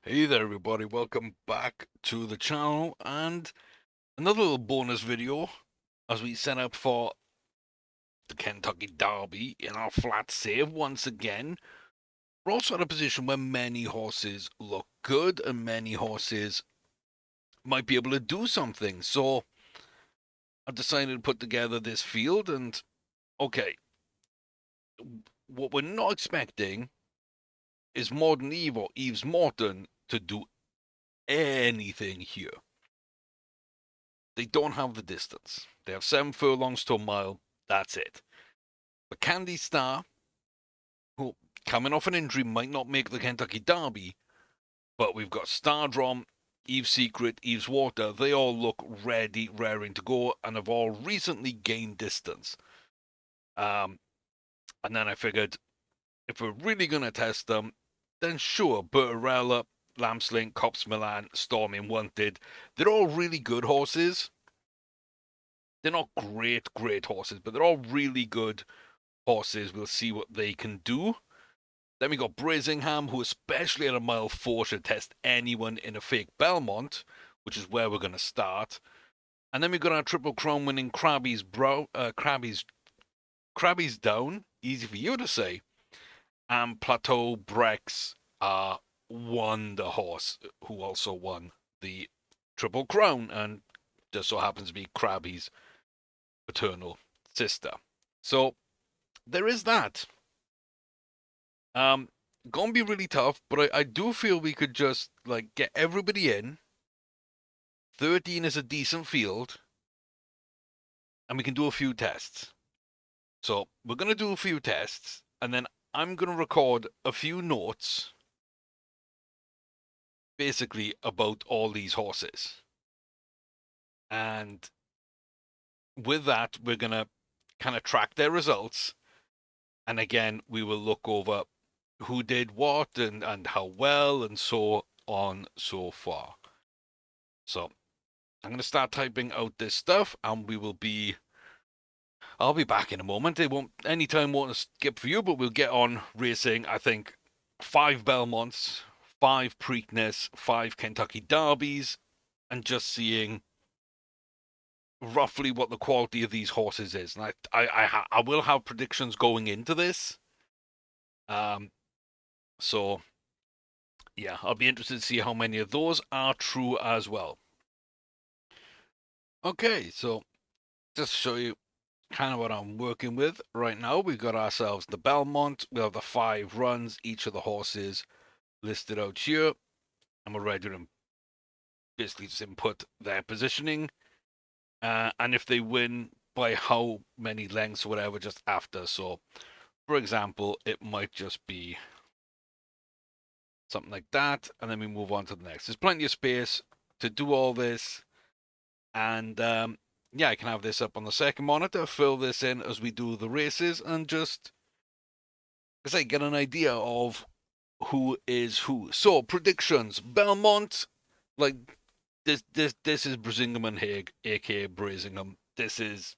Hey there everybody, welcome back to the channel and another little bonus video as we set up for the Kentucky Derby in our flat save once again. We're also at a position where many horses look good and many horses might be able to do something. So I've decided to put together this field and okay, what we're not expecting is Modern Eve or Eve's Morton to do anything here. They don't have the distance. They have 7 furlongs to a mile. That's it. But Candy Star, who coming off an injury might not make the Kentucky Derby, but we've got Stardrom, Eve's Secret, Eve's Water. They all look ready, raring to go, and have all recently gained distance. And then I figured if we're really going to test them, then sure, Bertarella, Lambsling, Cops Milan, Storming Wanted. They're all really good horses. They're not great horses, but they're all really good horses. We'll see what they can do. Then we got Brazingham, who especially at a mile 4 should test anyone in a fake Belmont, which is where we're going to start. And then we got our Triple Crown winning Krabby's down, easy for you to say. And Plateau Brex, won the horse, who also won the Triple Crown, and just so happens to be Krabby's paternal sister. So there is that. Um, Gonna be really tough, but I do feel we could just like get everybody in. 13 is a decent field, and we can do a few tests. So we're gonna do a few tests, and then I'm gonna record a few notes, basically about all these horses. And with that, we're gonna kind of track their results, and again, we will look over who did what and how well and so on so far. So I'm going to start typing out this stuff and I'll be back in a moment. It won't, any time won't skip for you, but we'll get on racing. I think 5 Belmonts, 5 Preakness, 5 Kentucky Derbies, and just seeing roughly what the quality of these horses is. And I will have predictions going into this. Um, so yeah, I'll be interested to see how many of those are true as well. Okay, so just to show you kind of what I'm working with right now. We've got ourselves the Belmont. We have the 5 runs, each of the horses listed out here. And we're ready to basically just input their positioning. And if they win by how many lengths or whatever, just after. So, for example, it might just be something like that. And then we move on to the next. There's plenty of space to do all this. And yeah, I can have this up on the second monitor, fill this in as we do the races, and just I say get an idea of who is who. So predictions: Belmont, like this is Brisingham and Haig, aka Brazingham. This is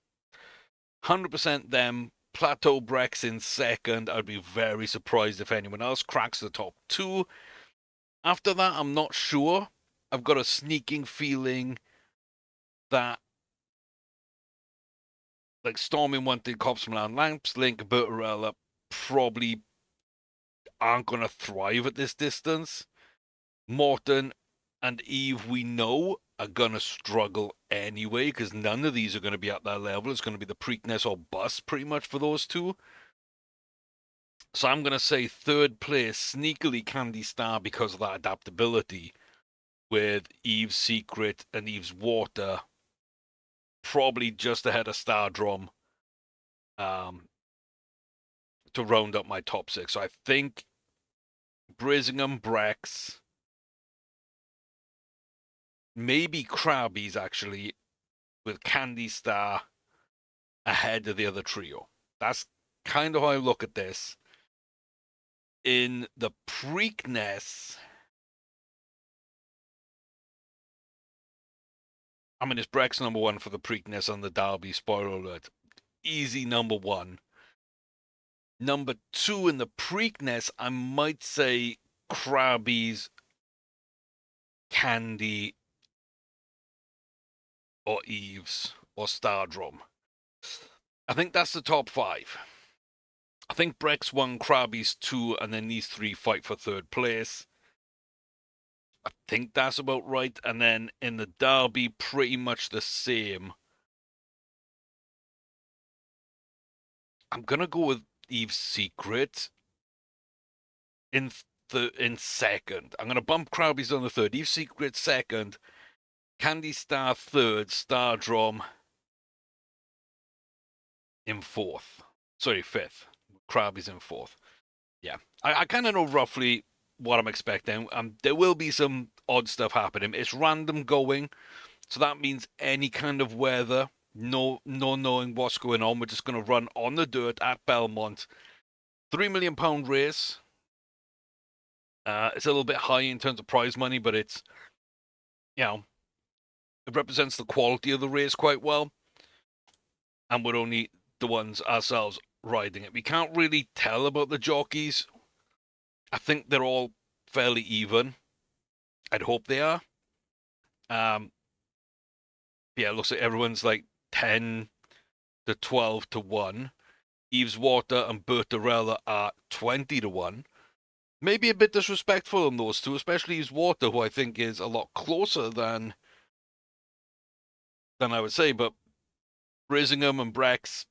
100% them. Plateau Brex in second. I'd be very surprised if anyone else cracks the top 2. After that, I'm not sure. I've got a sneaking feeling that like Storming Wanted, Cops Milan, Lamps, Link, Bertarella probably aren't going to thrive at this distance. Morton and Eve, we know, are going to struggle anyway because none of these are going to be at that level. It's going to be the Preakness or bust pretty much for those two. So I'm going to say third place, sneakily Candy Star because of that adaptability with Eve's Secret and Eve's Water probably just ahead of Stardrom um, to round up my top 6. So I think Brisingham, Brex, maybe Krabby's actually with Candy Star ahead of the other trio. That's kind of how I look at this. In the Preakness, I mean, it's Brex number 1 for the Preakness on the Derby, spoiler alert. Easy number 1. Number 2 in the Preakness, I might say Krabby's Candy, or Eves, or Stardrum. I think that's the top 5. I think Breck's 1, Krabby's 2, and then these 3 fight for 3rd place. I think that's about right. And then in the Derby, pretty much the same. I'm gonna go with Eve's Secret in in second. I'm gonna bump Krabby's on the 3rd, Eve's Secret 2nd, Candy Star 3rd, Stardrum in 4th. Sorry, 5th. Krabby's in 4th. Yeah, I kind of know roughly what I'm expecting. There will be some odd stuff happening. It's random going, so that means any kind of weather. No knowing what's going on. We're just going to run on the dirt at Belmont. £3 million race. It's a little bit high in terms of prize money, but it's, you know, it represents the quality of the race quite well. And we're only the ones ourselves riding it. We can't really tell about the jockeys. I think they're all fairly even. I'd hope they are. Yeah, it looks like everyone's like 10 to 12 to 1. Eves Water and Bertarella are 20 to 1. Maybe a bit disrespectful on those two, especially Eves Water, who I think is a lot closer than I would say, but Risingham and Brex,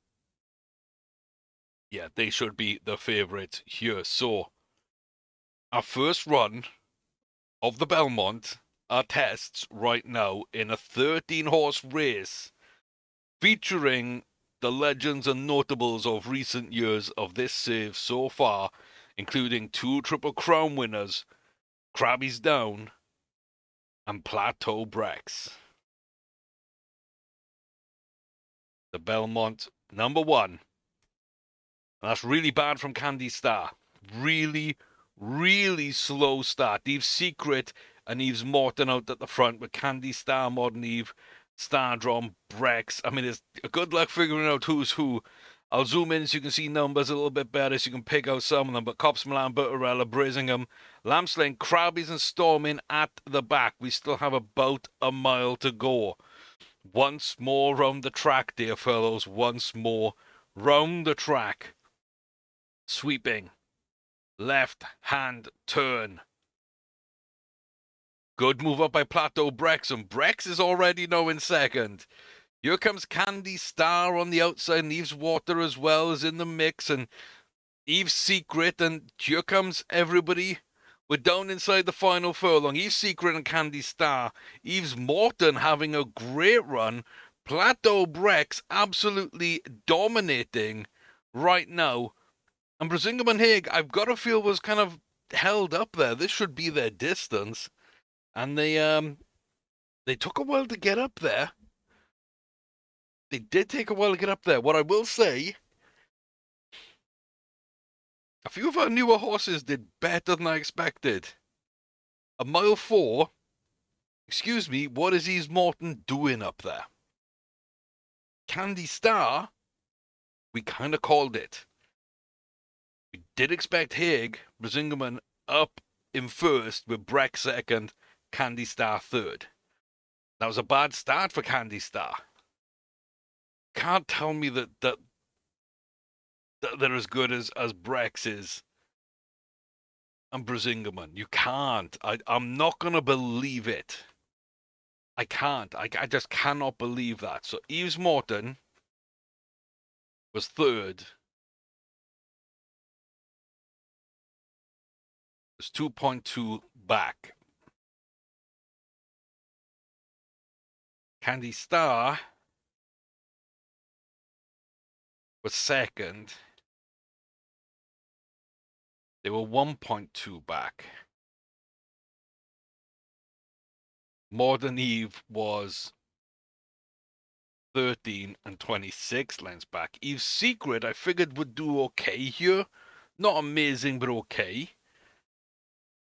yeah, they should be the favourites here. So, our first run of the Belmont, our tests right now in a 13-horse race featuring the legends and notables of recent years of this save so far, including 2 Triple Crown winners, Krabby's Down and Plateau Brex. The Belmont number 1. And that's really bad from Candy Star. Really, really slow start. Eve's Secret and Eve's Morton out at the front with Candy Star, Modern Eve, Stardrum, Brex. I mean, it's good luck figuring out who's who. I'll zoom in so you can see numbers a little bit better so you can pick out some of them. But Cops Milan, Bertarella, Brisingham, Lambslane, Krabby's and Stormin at the back. We still have about a mile to go. Once more round the track, dear fellows. Once more round the track. Sweeping. Left hand turn. Good move up by Plateau Brex, and Brex is already now in second. Here comes Candy Star on the outside, and Eve's Water as well is in the mix, and Eve's Secret, and here comes everybody. We're down inside the final furlong. Eve's Secret and Candy Star. Eve's Morton having a great run. Plateau Brex absolutely dominating right now. And Brisingham and Haig, I've got to feel, was kind of held up there. This should be their distance. And they took a while to get up there. They did take a while to get up there. What I will say, a few of our newer horses did better than I expected. A mile 4, excuse me, what is Eves Morton doing up there? Candy Star, we kind of called it. We did expect Haig, Brisingham up in first with Breck second, Candy Star third. That was a bad start for Candy Star. Can't tell me that they're as good as Brex is and Brisingamen. You can't. I'm not going to believe it. I can't. I just cannot believe that. So Eves Morton was third. Was 2.2 back. Candy Star was second. They were 1.2 back. Modern Eve was 13 and 26 lengths back. Eve's Secret, I figured, would do okay here. Not amazing, but okay.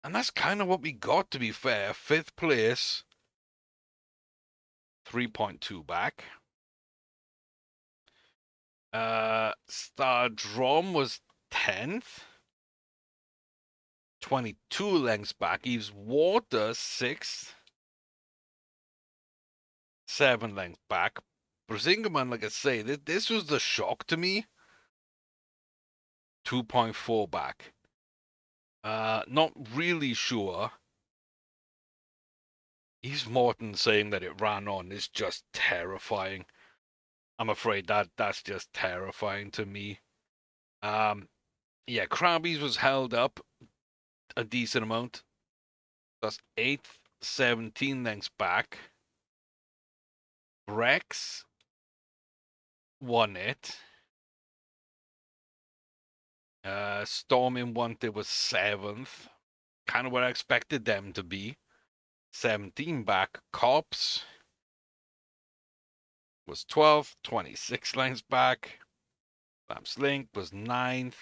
And that's kind of what we got, to be fair. 5th place, 3.2 back. Stardrum was 10th, 22 lengths back. Eve's Water, 6th, 7 lengths back. Brisingamen, like I say, this was the shock to me. 2.4 back. Not really sure. Yves Morton saying that it ran on is just terrifying. I'm afraid that's just terrifying to me. Yeah, Krabby's was held up a decent amount. That's 8th, 17 lengths back. Rex won it. Storming Wanted was 7th. Kind of what I expected them to be. 17 back. Cops was 12th, 26 lengths back. Lamps Link was 9th,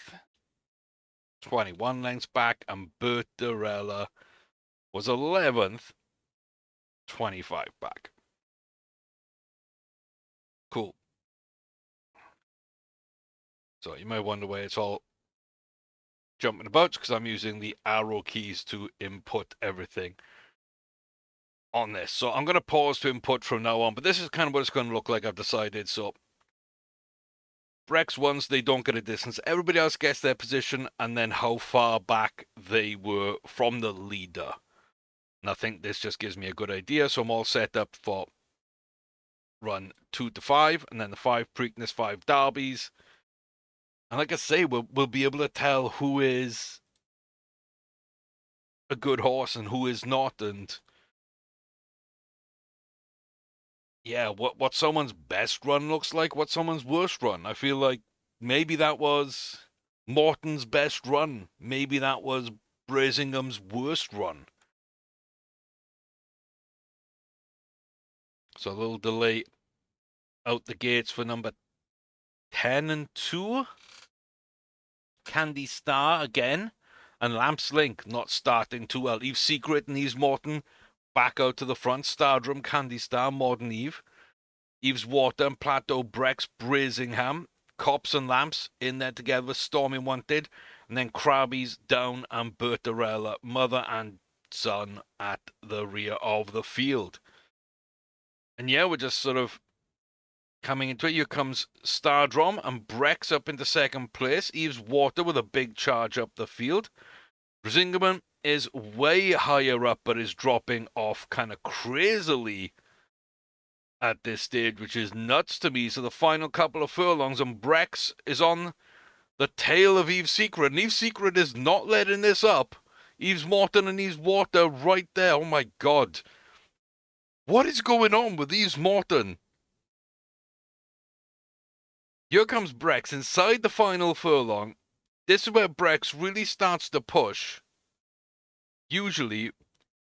21 lengths back. And Bertarella was 11th, 25 back. Cool. So you may wonder why it's all jumping about, because I'm using the arrow keys to input everything on this. So I'm going to pause to input from now on, but this is kind of what it's going to look like, I've decided. So Brex ones, they don't get a distance. Everybody else gets their position and then how far back they were from the leader. And I think this just gives me a good idea. So I'm all set up for run 2 to 5, and then the 5 Preakness, 5 Derbies. And like I say, we'll be able to tell who is a good horse and who is not, and yeah, what someone's best run looks like, what someone's worst run. I feel like maybe that was Morton's best run. Maybe that was Brazingham's worst run. So a little delay out the gates for number 10 and 2. Candy Star again. And Lamps Link not starting too well. Eve Secret and Eve's Morton back out to the front. Stardrum, Candy Star, Modern Eve. Eve's Water and Plateau, Brex, Brazingham. Cops and Lamps in there together with Stormy Wanted. And then Krabby's down and Bertarella, mother and son at the rear of the field. And yeah, we're just sort of coming into it. Here comes Stardrum and Brex up into second place. Eve's Water with a big charge up the field. Brisingamen is way higher up, but is dropping off kind of crazily at this stage, which is nuts to me. So the final couple of furlongs, and Brex is on the tail of Eve's Secret, and Eve's Secret is not letting this up. Eve's Morton and Eve's Water right there. Oh my god. What is going on with Eve's Morton? Here comes Brex inside the final furlong. This is where Brex really starts to push. Usually,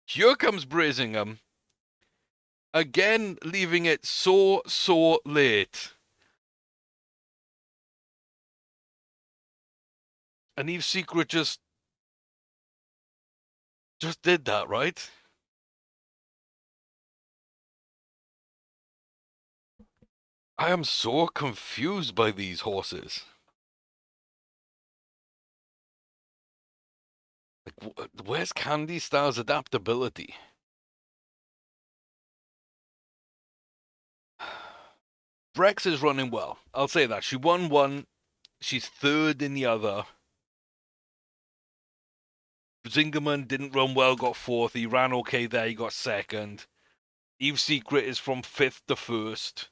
here comes Brazingham. Again, leaving it so late. And Eve's Secret just did that, right? I am so confused by these horses. Like, where's Candy Star's adaptability? Brex is running well. I'll say that. She won one. She's third in the other. Zingerman didn't run well, got fourth. He ran okay there, he got second. Eve's Secret is from fifth to first.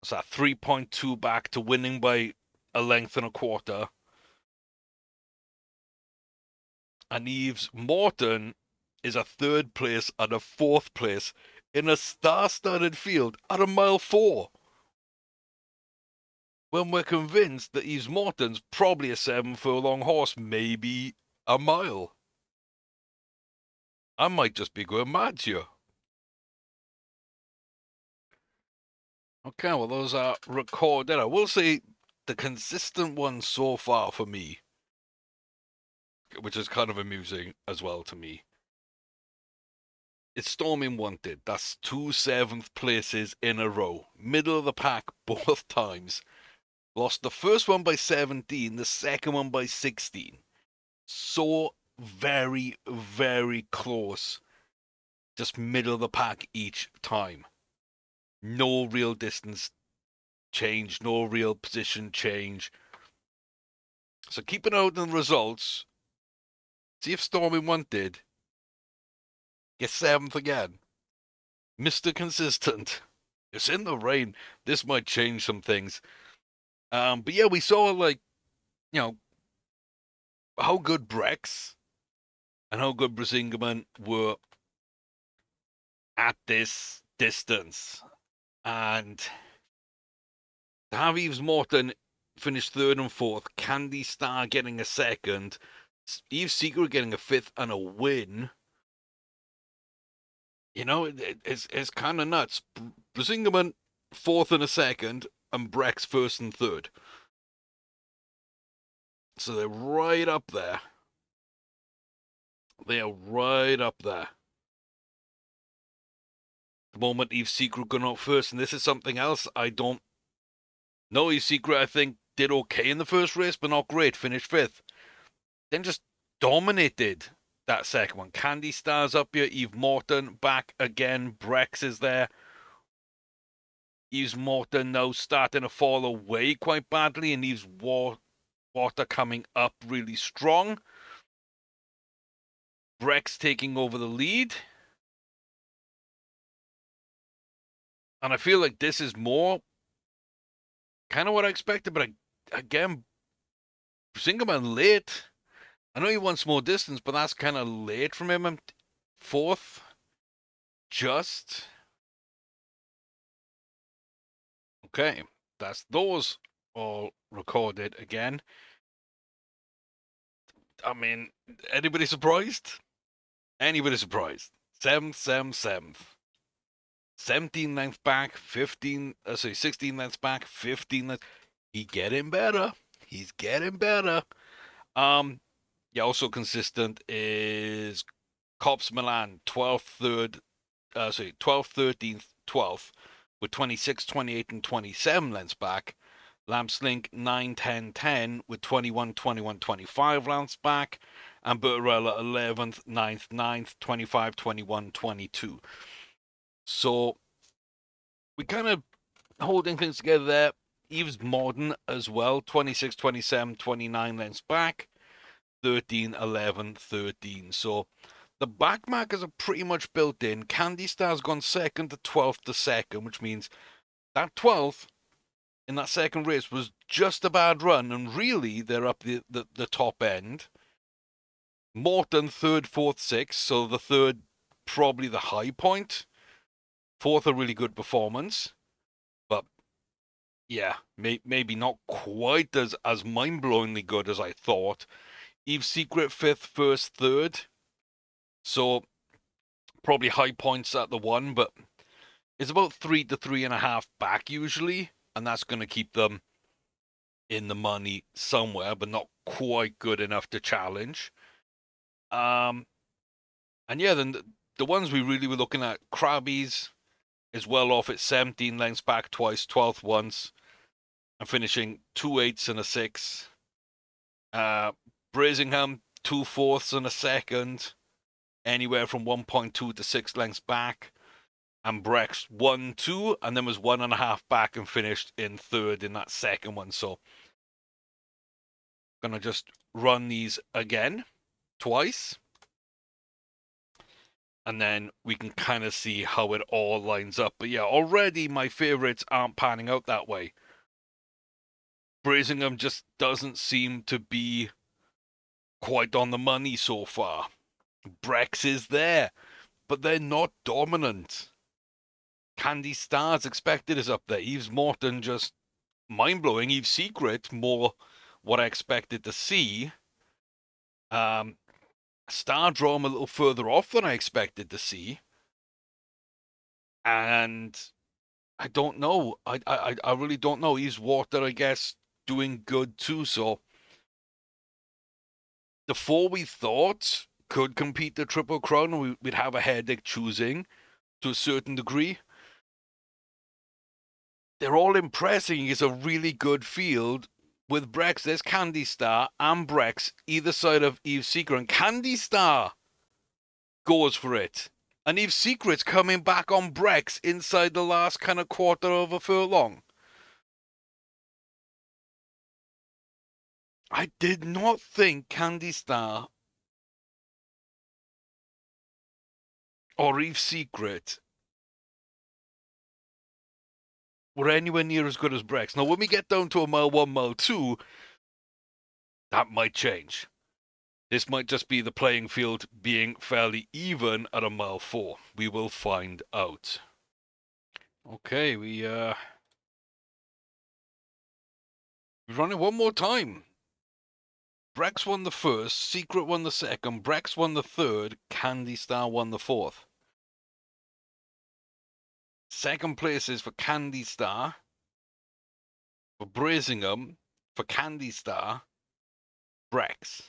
What's that? 3.2 back to winning by a length and a quarter. And Eve's Morton is a third place and a fourth place in a star-studded field at a mile 4. When we're convinced that Eve's Morton's probably a 7 furlong horse, maybe a mile. I might just be going mad here. Okay, well, those are recorded. I will say the consistent one so far for me, which is kind of amusing as well to me, it's Storming Wanted. That's 2 7th places in a row. Middle of the pack both times. Lost the first one by 17, the second one by 16. So very, very close. Just middle of the pack each time. No real distance change, no real position change. So keep an eye on the results. See if Stormy 1 did. Get 7th again. Mr. Consistent. It's in the rain. This might change some things. But yeah, we saw, like, you know, how good Brex and how good Brasingaman were at this distance. And to have Eves Morton finish 3rd and 4th, Candy Star getting a 2nd, Eve Secret getting a 5th and a win. You know, it's kind of nuts. Brasingaman 4th and a 2nd, and Brex 1st and 3rd. So they're right up there. They are right up there. The moment Eve Secret going out first, and this is something else I don't know. Eve Secret, I think, did okay in the first race, but not great. Finished 5th. Then just dominated that second one. Candy Star's up here. Eve Morton back again. Brex is there. Eve's Morton now starting to fall away quite badly, and Eve's Water coming up really strong. Brex taking over the lead. And I feel like this is more kind of what I expected, but again, Singerman late. I know he wants more distance, but that's kind of late from him. 4th, just. Okay, that's those all recorded again. I mean, anybody surprised? Anybody surprised? 7th. 17 lengths back, 16 lengths back, 15 lengths. He's getting better. He's getting better. Yeah, also consistent is Cops Milan, 12th, 3rd, 12th, 13th, 12th, with 26, 28, and 27 lengths back. Lampslink 9, 10, 10 with 21, 21, 25 lengths back. And Bertarella 11th, 9th, 9th, 25, 21, 22. So we kind of holding things together there. Eves Modern as well, 26, 27, 29 lengths back. 13, 11, 13. So the back markers are pretty much built in. Candy Star's gone 2nd to 12th to 2nd, which means that 12th in that second race was just a bad run, and really they're up the top end. Morton 3rd, 4th, 6th, so the 3rd probably the high point. 4th a really good performance, but yeah, maybe not quite as mind-blowingly good as I thought. Eve Secret 5th, 1st, 3rd. So probably high points at the 1, but it's about 3 to 3.5 back usually, and that's going to keep them in the money somewhere, but not quite good enough to challenge. And yeah, then the ones we really were looking at, Krabby's is well off at 17 lengths back twice, 12th once, and finishing 2/8 and a 6. Brazingham 2/4 and a 2nd, anywhere from 1.2 to 6 lengths back. And Brex 1, 2, and then was 1.5 back and finished in 3rd in that second one. So, gonna just run these again twice, and then we can kind of see how it all lines up. But yeah, already my favorites aren't panning out that way. Brazingham just doesn't seem to be quite on the money so far. Brex is there, but they're not dominant. Candy Stars expected is up there. Eves Morton just mind-blowing. Eve's Secret more what I expected to see. Stardrome a little further off than I expected to see. And I don't know. I really don't know. Eve's Water, I guess, doing good too. So the 4 we thought could compete the Triple Crown, we'd have a headache choosing to a certain degree. They're all impressing. It's a really good field. With Brex, there's Candy Star and Brex either side of Eve's Secret, and Candy Star goes for it. And Eve's Secret's coming back on Brex inside the last kind of quarter of a furlong. I did not think Candy Star or Eve's Secret were anywhere near as good as Brex. Now, when we get down to a mile 1, mile 2, that might change. This might just be the playing field being fairly even at a mile 4. We will find out. Okay, we run it one more time. Brex won the first, Secret won the second, Brex won the third, Candy Star won the fourth. Second place is for Candy Star, for Brazingham, for Candy Star, Brex.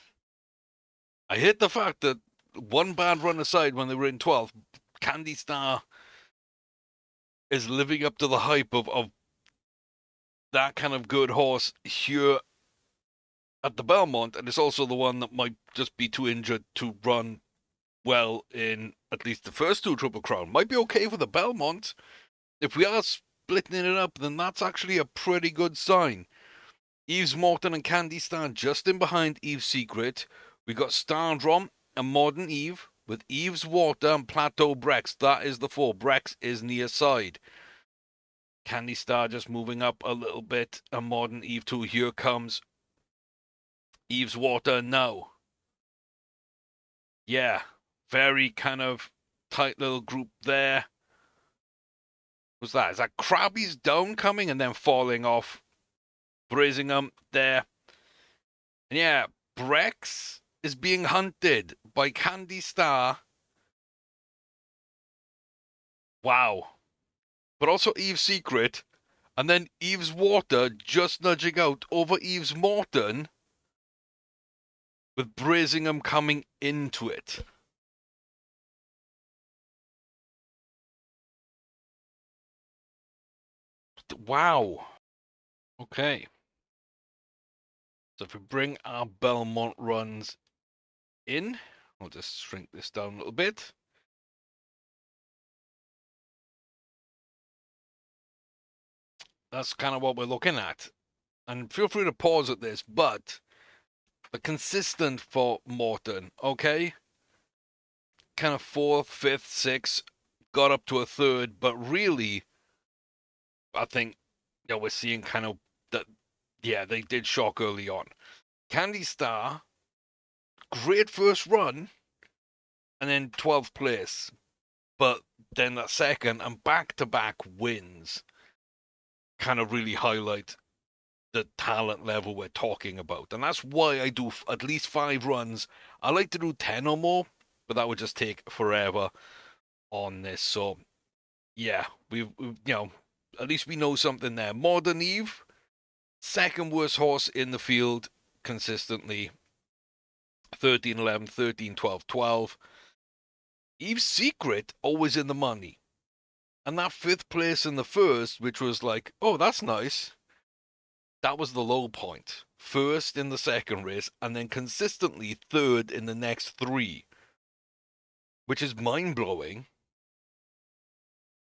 I hate the fact that one bad run aside when they were in 12th, Candy Star is living up to the hype of that kind of good horse here at the Belmont, and it's also the one that might just be too injured to run well in at least the first two Triple Crown. Might be okay for the Belmont. If we are splitting it up, then that's actually a pretty good sign. Eve's Morton and Candy Star just in behind Eve's Secret. We got Stardrom and Modern Eve with Eve's Water and Plateau Brex. That is the 4. Brex is near side. Candy Star just moving up a little bit, and Modern Eve too. Here comes Eve's Water now. Yeah, very kind of tight little group there. What's that? Is that Krabby's Down coming and then falling off? Brazingham there. And yeah, Brex is being hunted by Candy Star. Wow. But also Eve's Secret. And then Eve's Water just nudging out over Eve's Morton, with Brazingham coming into it. Wow. Okay. So if we bring our Belmont runs in, I'll just shrink this down a little bit. That's kind of what we're looking at. And feel free to pause at this, but the consistent for Morton, okay? Kind of 4th, 5th, 6th, got up to a 3rd, but really, I think, we're seeing kind of that, yeah, they did shock early on. Candy Star, great first run, and then 12th place. But then that second and back-to-back wins kind of really highlight the talent level we're talking about. And that's why I do at least 5 runs. I like to do 10 or more, but that would just take forever on this. So, yeah, we've at least we know something there. Modern Eve, second worst horse in the field consistently. 13, 11, 13, 12, 12. Eve's Secret, always in the money. And that 5th place in the first, which was like, oh, that's nice. That was the low point. First in the second race, and then consistently 3rd in the next 3. Which is mind-blowing.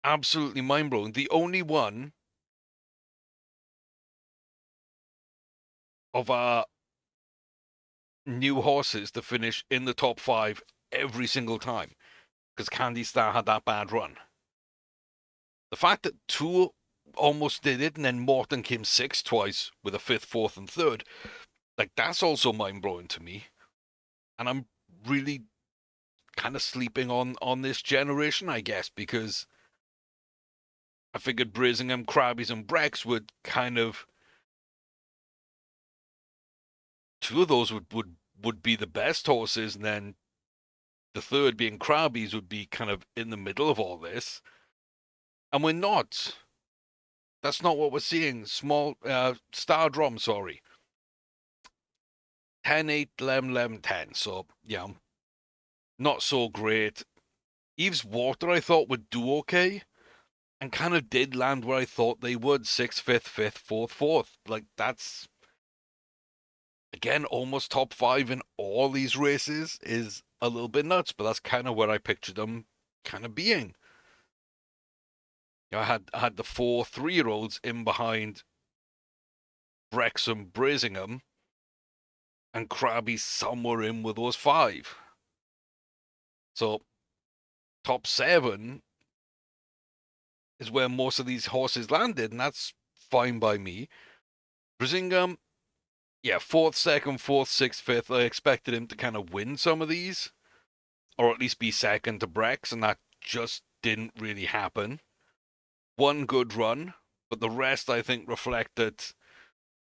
Absolutely mind-blowing. The only one of our new horses to finish in the top 5 every single time. Because Candy Star had that bad run. The fact that 2 almost did it, and then Morton came 6th twice with a 5th, 4th, and 3rd, like, that's also mind-blowing to me. And I'm really kind of sleeping on this generation, I guess, because I figured Brazingham, Krabbies, and Brex would kind of, 2 of those would be the best horses, and then the 3rd being Krabbies would be kind of in the middle of all this. And we're not. That's not what we're seeing. Stardrom, sorry. 10, 8, 11, 11, 10. So, yeah, not so great. Eve's Water, I thought, would do okay, and kind of did land where I thought they would. 6th, 5th, 5th, 4th, 4th. Like, that's, again, almost top 5 in all these races is a little bit nuts, but that's kind of where I pictured them kind of being. I had the 4 3-year-olds in behind Wrexham, Brazingham, and Krabby somewhere in with those 5. So top 7 is where most of these horses landed, and that's fine by me. Brazingham, yeah, 4th, 2nd, 4th, 6th, 5th. I expected him to kind of win some of these, or at least be second to Brex, and that just didn't really happen. One good run, but the rest I think reflect that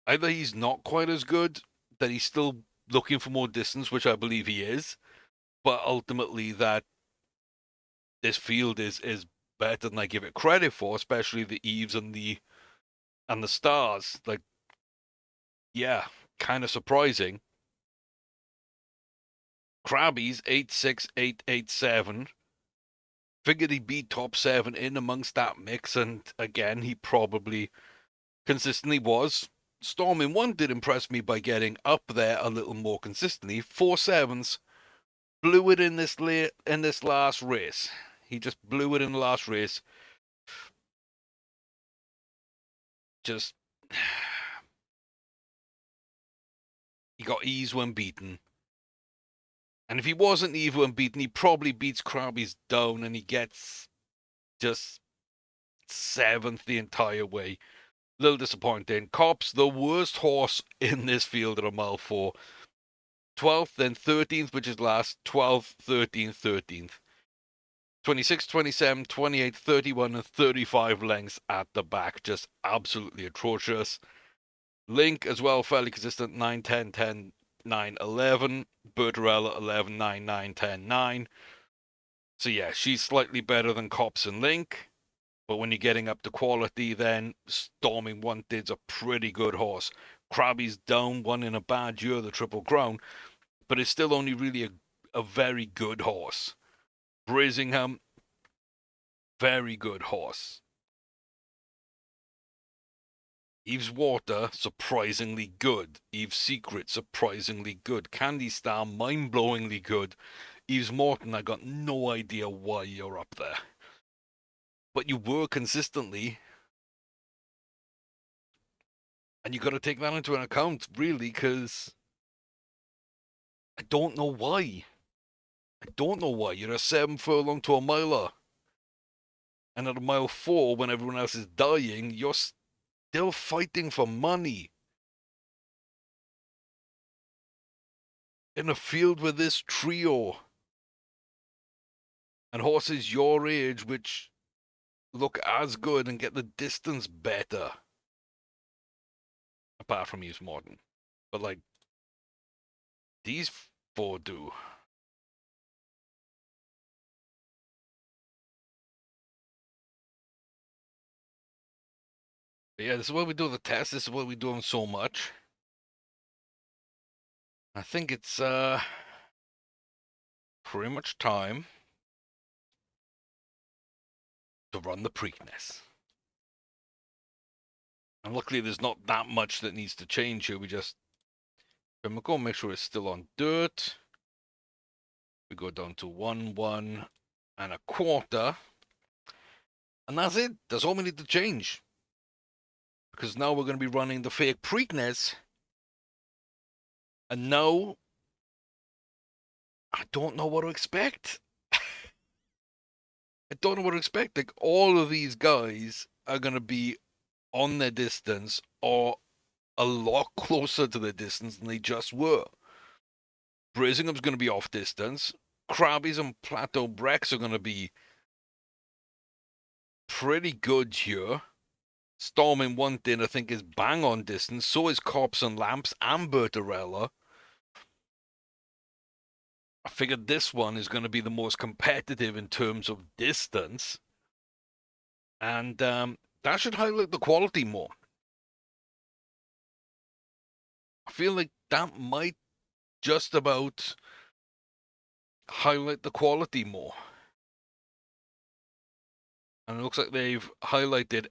either he's not quite as good, that he's still looking for more distance, which I believe he is, but ultimately that this field is better than I give it credit for, especially the Eves and the Stars. Like, yeah, kind of surprising. Krabby's 86887. Figured he'd be top 7 in amongst that mix, and again, he probably consistently was. Storming One did impress me by getting up there a little more consistently. 4 7s, blew it in this last race. He just blew it in the last race. Just he got ease when beaten. And if he wasn't evil and beaten, he probably beats Krabby's down and he gets just 7th the entire way. Little disappointing. Cops, the worst horse in this field at a mile 4. 12th, then 13th, which is last. 12th, 13th, 13th. 26, 27, 28, 31, and 35 lengths at the back. Just absolutely atrocious. Link as well, fairly consistent. 9, 10, 10, 9, 11. Bertarella, 11, 9, 9, 10, 9. So yeah, she's slightly better than Cops and Link. But when you're getting up to quality, then Storming Wanted's a pretty good horse. Krabby's down one in a bad year, the Triple Crown, but it's still only really a very good horse. Brazingham, very good horse. Eve's Water, surprisingly good. Eve's Secret, surprisingly good. Candy Star, mind-blowingly good. Eve's Morton, I got no idea why you're up there. But you were consistently, and you got to take that into an account, really, because I don't know why. I don't know why. You're a 7 furlong to a miler. And at a mile 4, when everyone else is dying, you're still fighting for money. In a field with this trio. And horses your age, which look as good and get the distance better. Apart from Use Morton. But, like, these 4 do. But yeah, this is why we do the test. This is why we do them so much. I think it's pretty much time to run the Preakness. And luckily there's not that much that needs to change here. We just go make sure it's still on dirt. We go down to 1, 1 and a quarter. And that's it. That's all we need to change. Because now we're going to be running the fake Preakness. And now I don't know what to expect. I don't know what to expect. Like, all of these guys are going to be on their distance or a lot closer to their distance than they just were. Brazingham's going to be off distance. Krabby's and Plateau Brex are going to be pretty good here. Storming Wanted, I think, is bang on distance. So is Cops and Lamps and Bertarella. I figured this one is going to be the most competitive in terms of distance. And that should highlight the quality more. I feel like that might just about highlight the quality more. And it looks like they've highlighted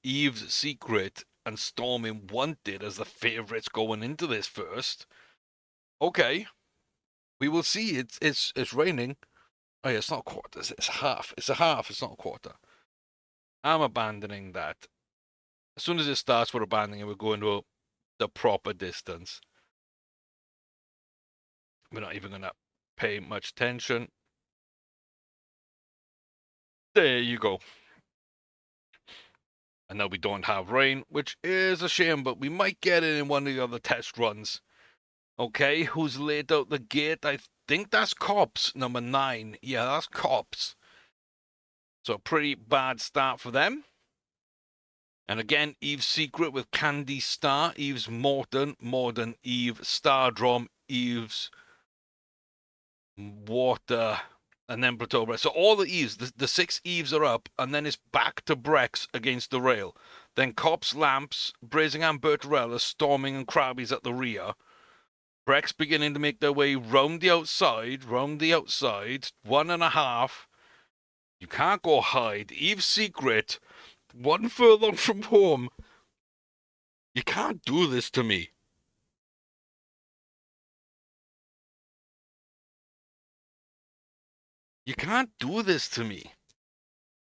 Eve's Secret and Storming Wanted as the favourites going into this first. Okay, we will see. It's raining. Oh yeah, it's not a quarter. It's half. It's a half. It's not a quarter. I'm abandoning that. As soon as it starts, we're abandoning it. We're going to the proper distance. We're not even going to pay much attention. There you go. And now we don't have rain, which is a shame, but we might get it in one of the other test runs. Okay, who's laid out the gate? I think that's Cops, number 9. Yeah, that's Cops. So a pretty bad start for them. And again, Eve's Secret with Candy Star, Eve's Morton, Morton, Eve, Stardrum, Eve's Water, and then Plateau. So all the Eves, the 6 Eves are up, and then it's back to Brex against the rail. Then Cops, Lamps, Brazingham, Bertarella, Storming, and Krabby's at the rear. Brex beginning to make their way round the outside, 1.5. You can't go hide. Eve's Secret, 1 furlong from home. You can't do this to me. You can't do this to me.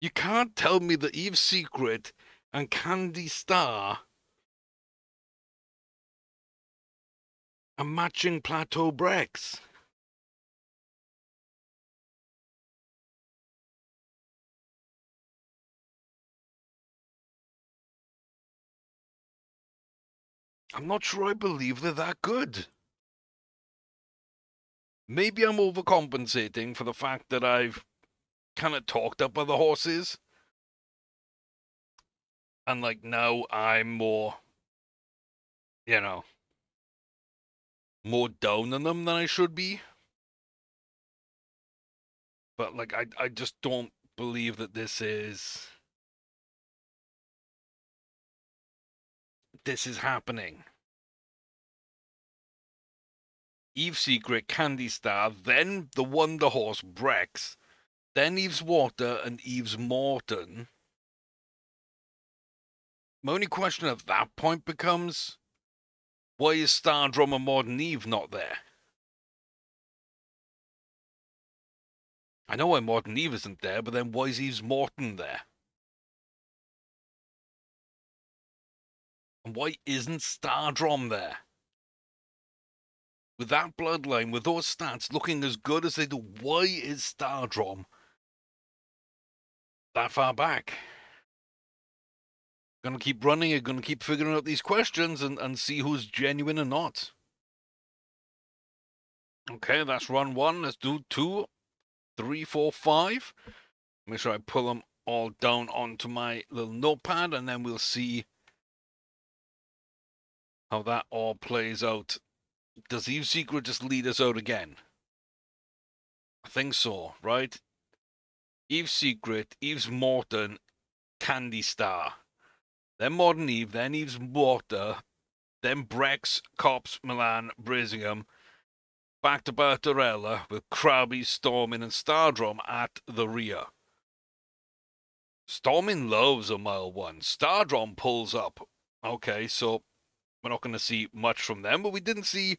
You can't tell me that Eve's Secret and Candy Star are matching Plateau Brex. I'm not sure I believe they're that good. Maybe I'm overcompensating for the fact that I've kind of talked up other horses. And like now I'm more, you know, more down on them than I should be. But like I just don't believe that this is happening. Eve's Secret, Candy Star, then the Wonder Horse Brex, then Eve's Water and Eve's Morton. My only question at that point becomes, why is Stardrum and Modern Eve not there? I know why Modern Eve isn't there, but then why is Eve's Morton there? And why isn't Stardrum there? With that bloodline, with those stats looking as good as they do, why is Stardrum that far back? Gonna keep running it, gonna keep figuring out these questions and see who's genuine or not. Okay, that's run 1. Let's do 2, 3, 4, 5. Make sure I pull them all down onto my little notepad, and then we'll see how that all plays out. Does Eve's Secret just lead us out again? I think so, right? Eve's Secret, Eve's Morton, Candy Star. Then Modern Eve, then Eve's Water, then Brex, Cops, Milan, Brisingham, back to Bertarella with Krabby, Stormin, and Stardrum at the rear. Stormin loves a mile 1. Stardrum pulls up. Okay, so we're not going to see much from them, but we didn't see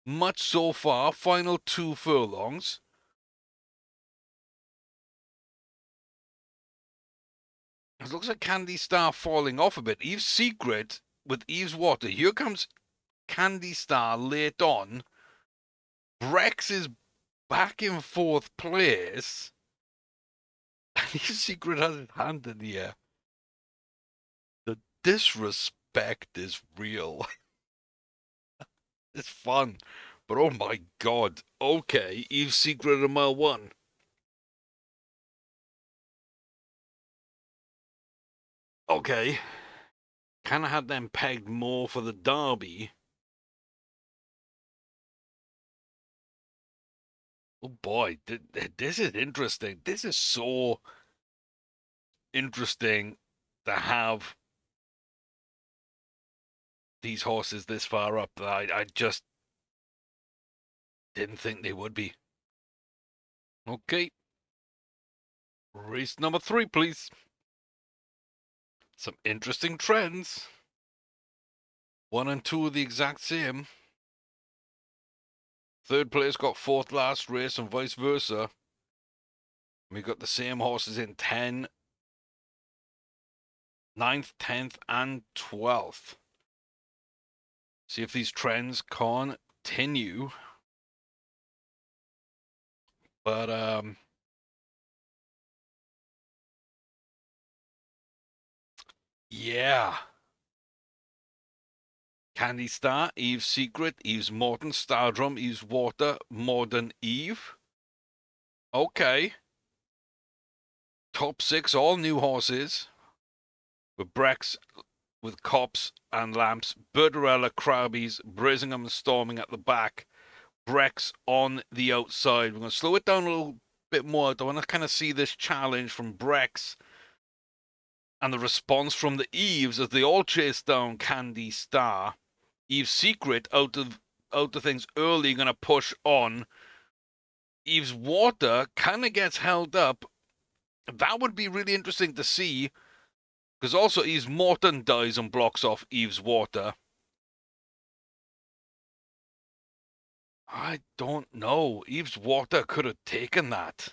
much so far. Final 2 furlongs. It looks like Candy Star falling off a bit. Eve's Secret with Eve's Water. Here comes Candy Star late on. Brex is back in 4th place. And Eve's Secret has his hand in the air. The disrespect is real. It's fun. But oh my god. Okay, Eve's Secret at mile 1. Okay. Kind of had them pegged more for the Derby. Oh boy, this is interesting. This is so interesting to have these horses this far up. I just didn't think they would be. Okay. Race number 3, please. Some interesting trends. 1 and 2 are the exact same. 3rd place got 4th last race and vice versa. We got the same horses in 10, 9th, 10th, and 12th. See if these trends continue. But, yeah. Candy Star, Eve's Secret, Eve's Morton, Stardrum, Eve's Water, Modern Eve. Okay. Top 6, all new horses. With Brex, with Cops and Lamps, Birderella, Crabbies, Brisingham and Storming at the back. Brex on the outside. We're going to slow it down a little bit more. I want to kind of see this challenge from Brex and the response from the Eves as they all chase down Candy Star. Eve's Secret out of things early, going to push on. Eve's Water kind of gets held up. That would be really interesting to see, because also Eve's Morton dies and blocks off Eve's Water. I don't know. Eve's Water could have taken that.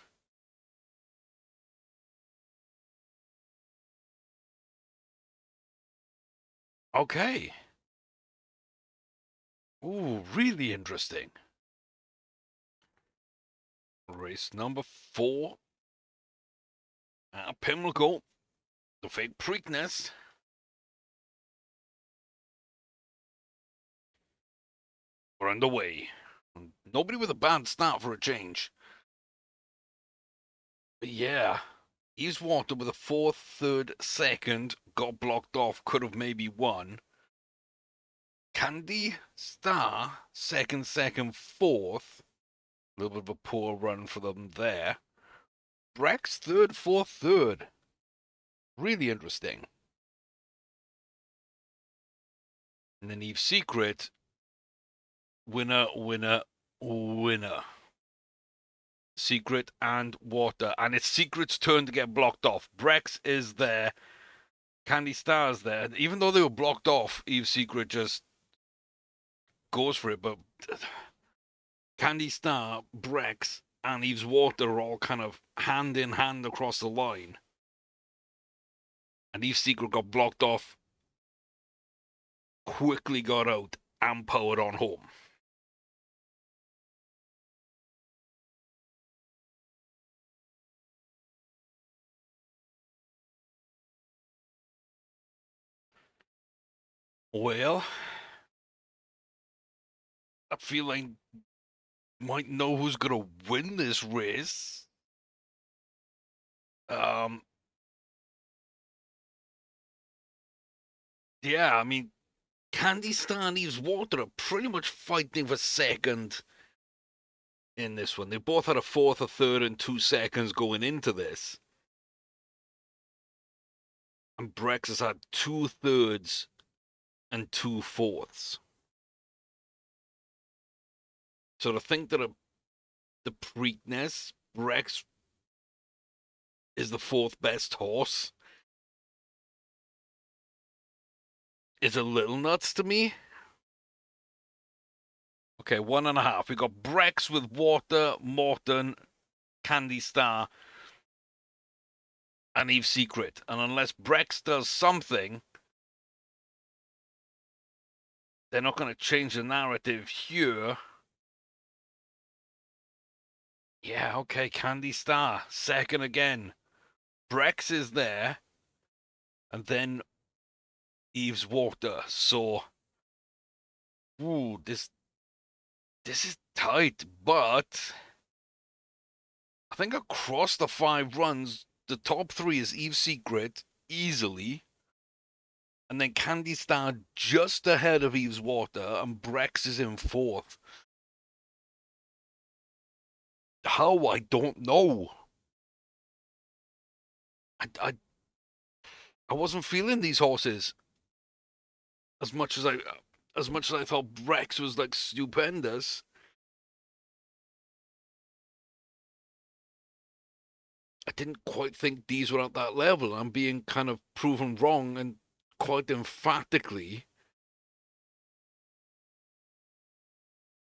Okay. Ooh, really interesting. Race number 4. Pimlico, the fake Preakness. We're underway. Nobody with a bad start for a change. But yeah, Eve's Water with a 4th, 3rd, 2nd, got blocked off, could have maybe won. Candy Star, 2nd, 2nd, 4th. A little bit of a poor run for them there. Brex, 3rd, 4th, 3rd. Really interesting. And then Eve's Secret, winner, winner, winner. Secret and Water. And it's Secret's turn to get blocked off. Brex is there. Candy Star's there. Even though they were blocked off, Eve's Secret just goes for it. But Candy Star, Brex, and Eve's Water are all kind of hand in hand across the line. And Eve's Secret got blocked off, quickly got out, and powered on home. Well, I feel like might know who's gonna win this race. Um, yeah, I mean, Candy Star and Eve's Water are pretty much fighting for second in this one. They both had a 4th, a 3rd, and 2 seconds going into this. And Brex has had 2 3rds and 2 4ths. So to think that the Preakness, Brex is the 4th best horse is a little nuts to me. Okay, 1.5. We got Brex with Water, Morton, Candy Star, and Eve's Secret. And unless Brex does something, they're not going to change the narrative here. Yeah, okay, Candy Star, second again. Brex is there, and then Eve's Water. So, ooh, this is tight, but I think across the 5 runs, the top 3 is Eve's Secret easily, and then Candy Star just ahead of Eve's Water, and Brex is in 4th. How? I don't know. I wasn't feeling these horses as much as I thought Brex was like stupendous. I didn't quite think these were at that level. I'm being kind of proven wrong, and quite emphatically.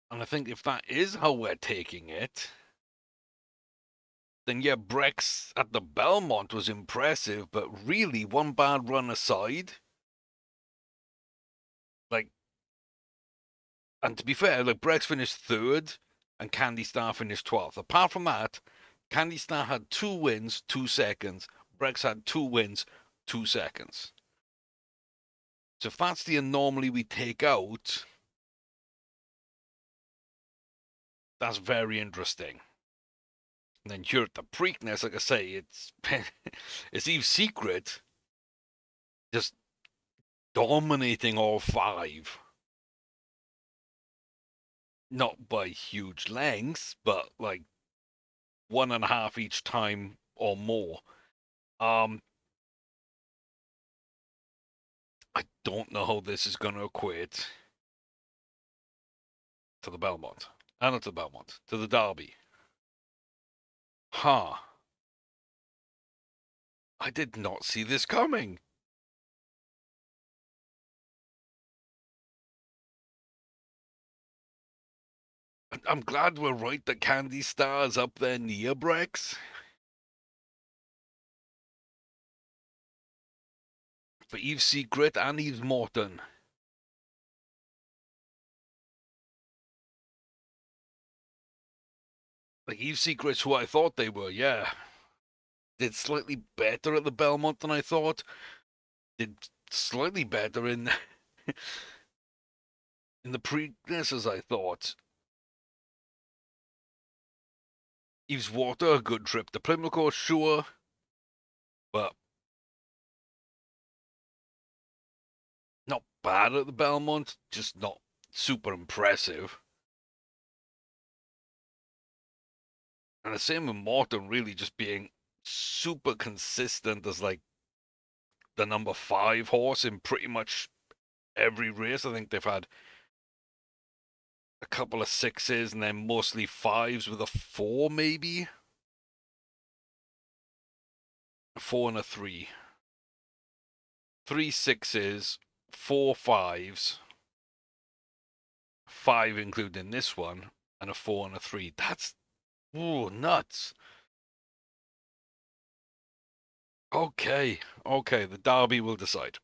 And I think if that is how we're taking it, then yeah, Brex at the Belmont was impressive, but really, one bad run aside, like, and to be fair, like Brex finished third and Candy Star finished 12th. Apart from that, Candy Star had 2 wins, 2 seconds. Brex had 2 wins, 2 seconds. So if that's the anomaly we take out, that's very interesting. And then here at the Preakness, like I say, it's Eve's Secret just dominating all 5. Not by huge lengths, but like 1.5 each time or more. I don't know how this is going to equate to the Belmont. Not to the Belmont, to the Derby. Huh. I did not see this coming. I'm glad we're right that Candy Star's up there near Brex. For Eve's Secret and Eve's Morton. Like Eve's Secret's who I thought they were, yeah. Did slightly better at the Belmont than I thought. Did slightly better in the Preakness as I thought. Eve's Water, a good trip to Plimlico, sure. But not bad at the Belmont, just not super impressive. And the same with Morton really just being super consistent as like the number 5 horse in pretty much every race. I think they've had a couple of 6s and then mostly 5s with a 4 maybe. A 4 and a 3. 3 6s, 4 5s, 5 including this one, and a 4 and a 3. That's nuts. Okay, the Derby will decide.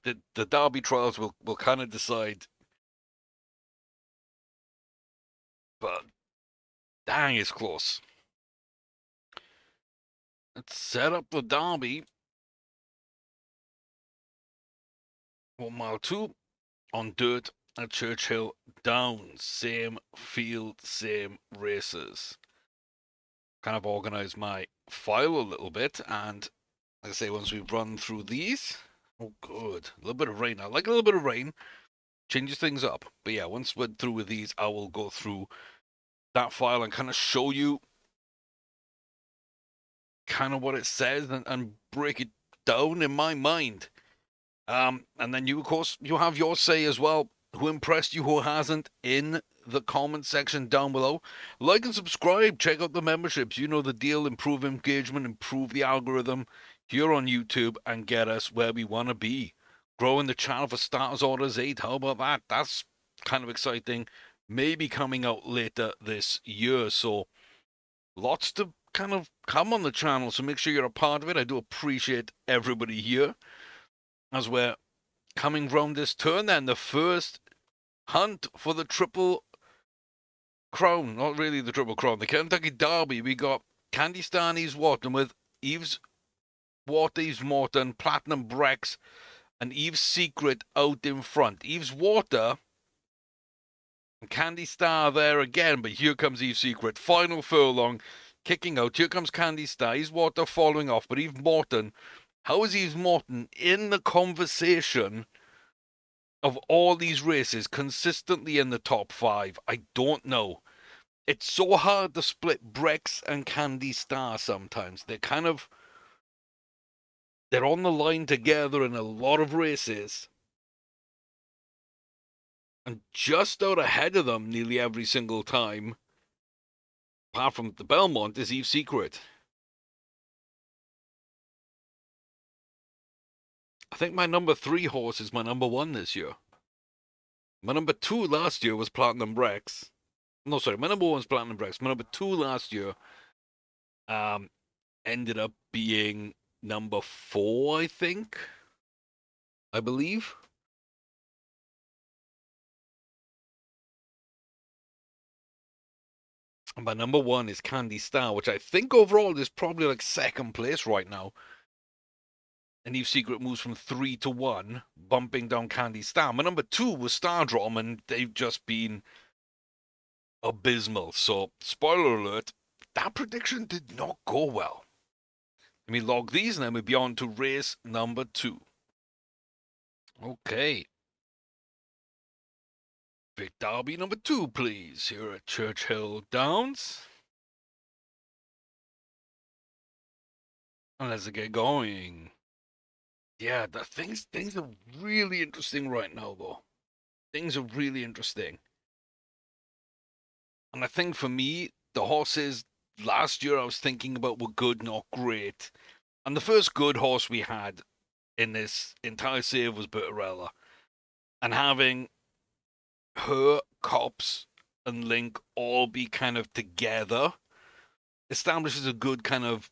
The Derby trials will kind of decide, but dang, it's close. Let's set up the Derby. 1 mile 2 on dirt at Churchill Downs. Same field, same races. Kind of organize my file a little bit, and like I say, once we've run through these, oh good, a little bit of rain. I like a little bit of rain, changes things up. But yeah, once we're through with these, I will go through that file and kind of show you kind of what it says and break it down in my mind. And then you, of course, you have your say as well. Who impressed you, who hasn't, in the comment section down below. Like and subscribe. Check out the memberships. You know the deal. Improve engagement, improve the algorithm here on YouTube, and get us where we want to be. Growing the channel for Starters Orders 8. How about that? That's kind of exciting. Maybe coming out later this year. So lots to kind of come on the channel. So make sure you're a part of it. I do appreciate everybody here as we're coming round this turn then. The first hunt for the Triple Crown. Not really the Triple Crown. The Kentucky Derby. We got Candy Star and Eve's Wharton with Eve's Water, Eve's Morton, Platinum Brex, and Eve's Secret out in front. Eve's Water and Candy Star there again, but here comes Eve's Secret. Final furlong, kicking out. Here comes Candy Star. Eve's Water following off, but Eve Morton. How is Eve Morton in the conversation of all these races consistently in the top 5? I don't know. It's so hard to split Brex and Candy Star sometimes. They're on the line together in a lot of races. And just out ahead of them nearly every single time, apart from the Belmont, is Eve Secret. I think my number 3 horse is my number 1 this year. My number 2 last year was Platinum Brex. No, sorry, my number 1 was Platinum Brex. My number 2 last year Um, ended up being number 4, I think. I believe. And my number 1 is Candy Star, which I think overall is probably like second place right now. And Eve Secret moves from 3 to 1, bumping down Candy Star. My number 2 was Stardrum, and they've just been abysmal. So, spoiler alert, that prediction did not go well. Let me log these, and then we'll be on to race number 2. Okay. Vic Derby number 2, please. Here at Churchill Downs. And let's get going. Yeah, the things are really interesting right now, though. Things are really interesting. And I think for me, the horses last year I was thinking about were good, not great. And the first good horse we had in this entire save was Bertarella. And having her, Cops, and Link all be kind of together establishes a good kind of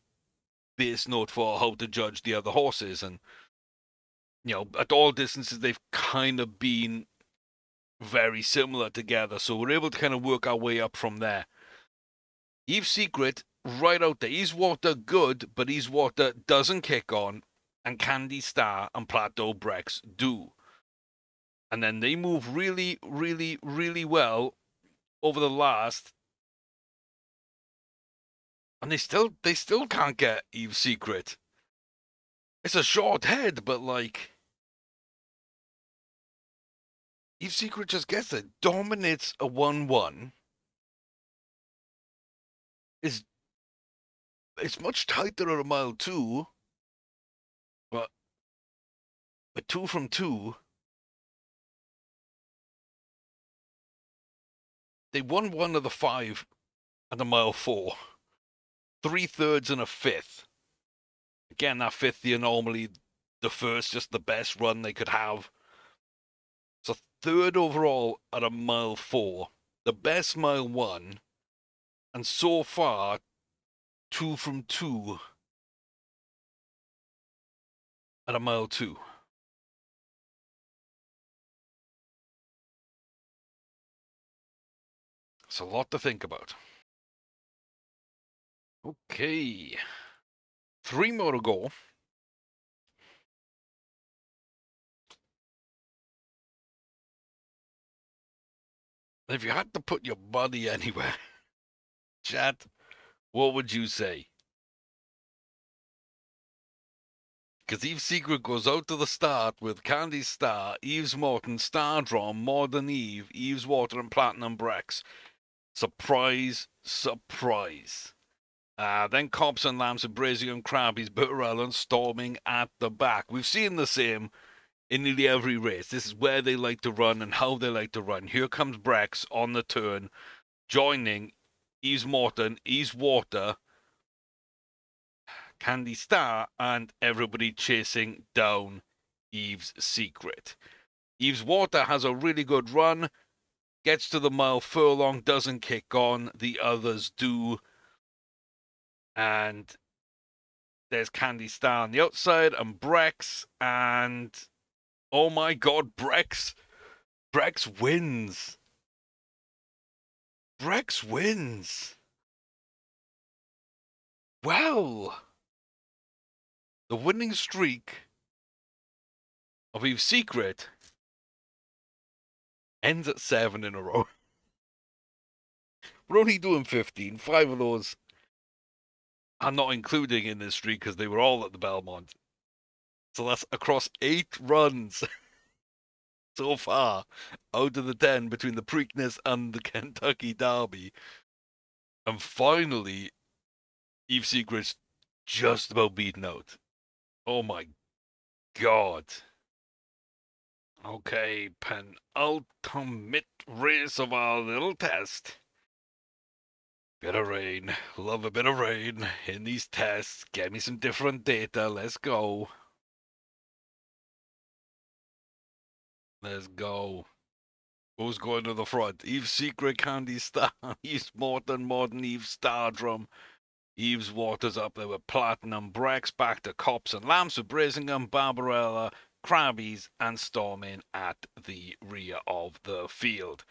base note for how to judge the other horses. And, at all distances, they've kind of been very similar together. So we're able to kind of work our way up from there. Eve's Secret, right out there. Eve's good, but Eve's doesn't kick on, and Candy Star and Plateau Brex do. And then they move really, really, really well over the last, and they still can't get Eve's Secret. It's a short head, but like Eve's Secret just gets it, dominates a 1-1. Is It's much tighter at a mile 2, but a 2 from 2. They won one of the 5 at a mile 4. 3/3 and a fifth. Again, that fifth year normally the first, just the best run they could have. So third overall at a mile 4, the best mile 1, and so far 2 from 2 at a mile 2. It's a lot to think about. Okay, 3 more to go. If you had to put your money anywhere, chat, what would you say? Because Eve's Secret goes out to the start with Candy Star, Eve's Morton, Stardrum, Modern Eve, Eve's Water, and Platinum Brex. Surprise, surprise. Then Cops and Lambs and Brazier and Krabby's Bertarella storming at the back. We've seen the same in nearly every race. This is where they like to run and how they like to run. Here comes Brex on the turn, joining Eve's Morton, Eve's Water, Candy Star, and everybody chasing down Eve's Secret. Eve's Water has a really good run, gets to the mile furlong, doesn't kick on. The others do. And there's Candy Star on the outside, and Brex, and oh my god, Brex wins. Brex wins. Well, the winning streak of Eve's Secret ends at 7 in a row. We're only doing 15. 5 of those are not including in this streak because they were all at the Belmont. So that's across 8 runs so far out of the 10 between the Preakness and the Kentucky Derby. And finally, Eve Secret's just about beaten out. Oh my god. Okay, penultimate race of our little test. Bit of rain. Love a bit of rain in these tests. Get me some different data. Let's go. Let's go. Who's going to the front? Eve Secret, Candy Star, Eve's Morton, Modern Eve, Stardrum, Eve's Waters up there with Platinum, Brex back to Cops and Lamps with Brisingham, Barbarella, Krabbies, and Storming at the rear of the field.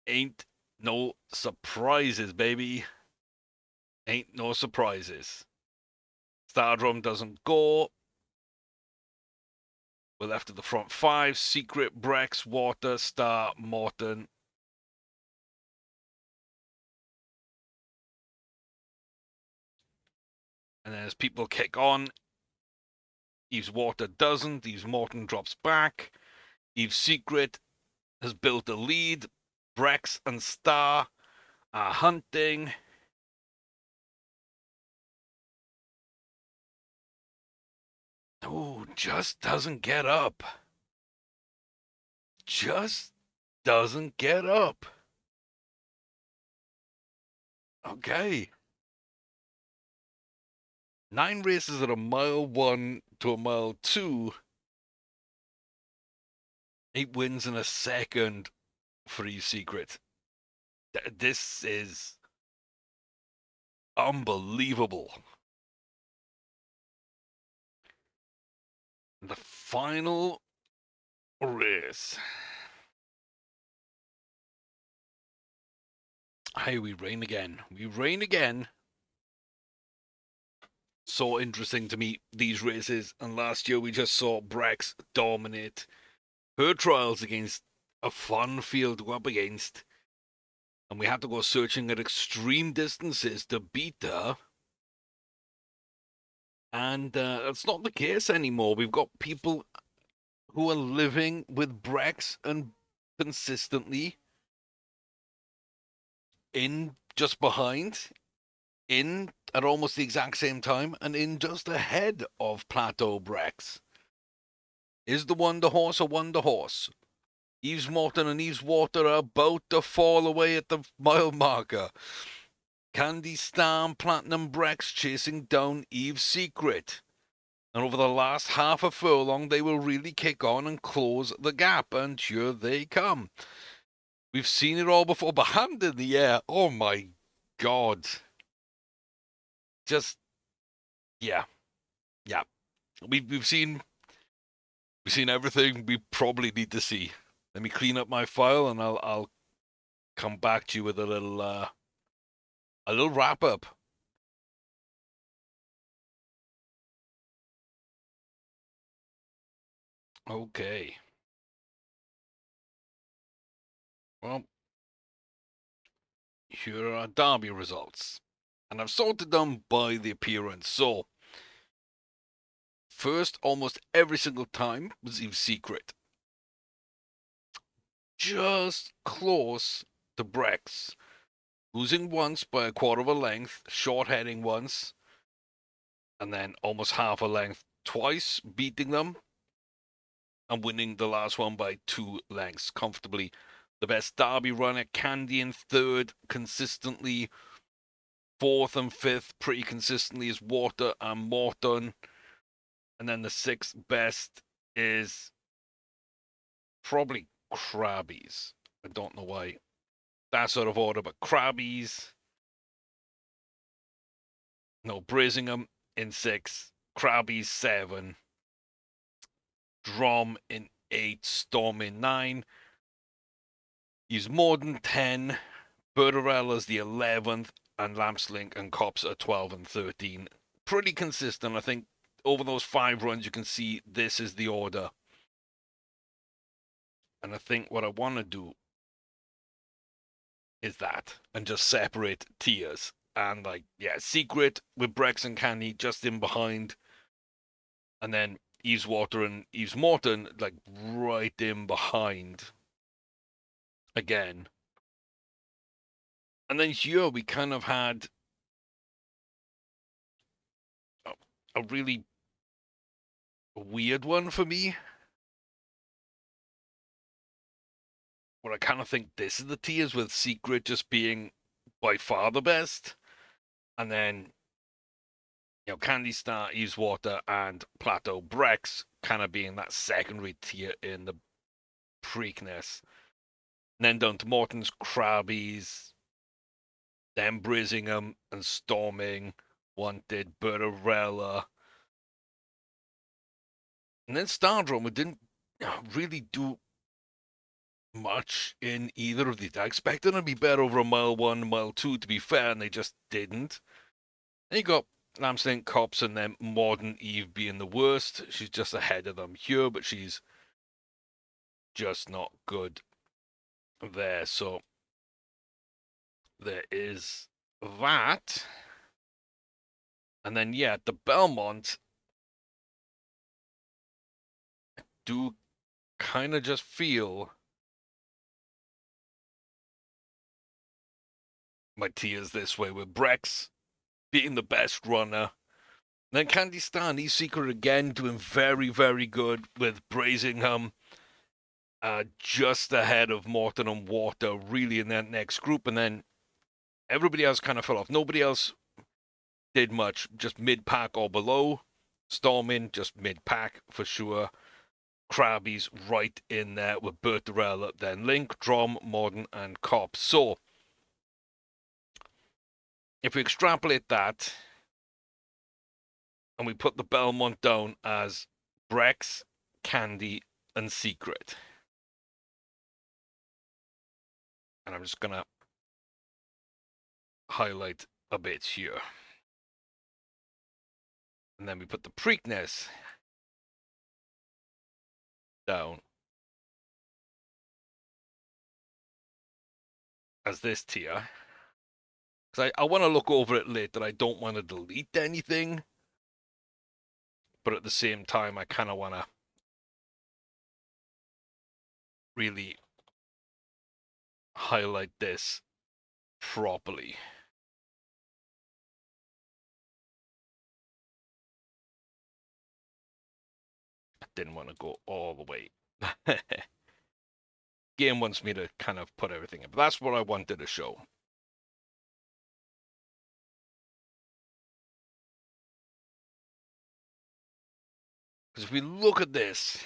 Ain't no surprises, baby. Ain't no surprises. Stardrum doesn't go. We're left at the front five. Secret, Brex, Water, Star, Morton. And then as people kick on, Eve's Water doesn't. Eve's Morton drops back. Eve's Secret has built a lead. Brex and Star are hunting. Oh, just doesn't get up. Just doesn't get up. Okay. 9 races at a mile 1 to a mile 2. 8 wins in a second for Eve's Secret. This is unbelievable. The final race. Hey, we reign again. We reign again. So interesting to me, these races. And last year we just saw Brex dominate her trials against a fun field to go up against. And we had to go searching at extreme distances to beat her. And that's not the case anymore. We've got people who are living with Brex and consistently in just behind, in at almost the exact same time, and in just ahead of Plateau Brex. Is the Wonder Horse a Wonder Horse? Eve's Morton and Eve's Water are about to fall away at the mile marker. Candy Star and Platinum Brex chasing down Eve's Secret. And over the last half a furlong, they will really kick on and close the gap. And here they come. We've seen it all before, but hand in the air. Oh my God. Just, yeah. Yeah. We've seen everything we probably need to see. Let me clean up my file and I'll come back to you with a little wrap up. Okay. Well, here are Derby results. And I've sorted them by the appearance. So, first, almost every single time was Eve's Secret. Just close to Brex. Losing once by a quarter of a length, short heading once, and then almost half a length twice, beating them, and winning the last one by 2 lengths comfortably. The best Derby runner, Candy in third, consistently. Fourth and fifth, pretty consistently, is Water and Morton. And then the sixth best is probably Krabbies. I don't know why that sort of order, but Krabbies. No, Brisingham in 6, Krabbies 7, Drum in 8, Storm in 9. He's more than 10. Bertarella's the 11th, and Lampslink and Cops are 12 and 13. Pretty consistent. I think over those 5 runs, you can see this is the order. And I think what I want to do is that and just separate tiers. And like, yeah, Secret with Brex and Candy just in behind. And then Eve's Water and Eve's Morton like right in behind again. And then here we kind of had a really weird one for me, where I kind of think this is the tiers with Secret just being by far the best. And then, Candy Star, Eve's Water, and Plateau Brex kind of being that secondary tier in the Preakness. And then down to Morton's, Krabbies, then Brisingham and Storming, one did Bertarella. And then Stardrum, we didn't really do much in either of these. I expected them to be better over a mile 1, mile 2, to be fair, and they just didn't. Then you got Lamsink, Cops, and then Modern Eve being the worst. She's just ahead of them here, but she's just not good there. So there is that. And then, yeah, the Belmont do kind of just feel my tears this way, with Brex being the best runner. Then Candy Stan, he's Secret again, doing very, very good with Brazingham. Just ahead of Morton and Water, really, in that next group. And then everybody else kind of fell off. Nobody else did much, just mid-pack or below. Stormin, just mid-pack for sure. Krabby's right in there with Bertarella, then Link, Drom, Modern, and Cop. So, if we extrapolate that, and we put the Belmont down as Brex, Candy, and Secret. And I'm just going to highlight a bit here. And then we put the Preakness down as this tier. Because I want to look over it later. I don't want to delete anything. But at the same time, I kind of want to really highlight this properly. I didn't want to go all the way. Game wants me to kind of put everything in, but that's what I wanted to show. Because if we look at this,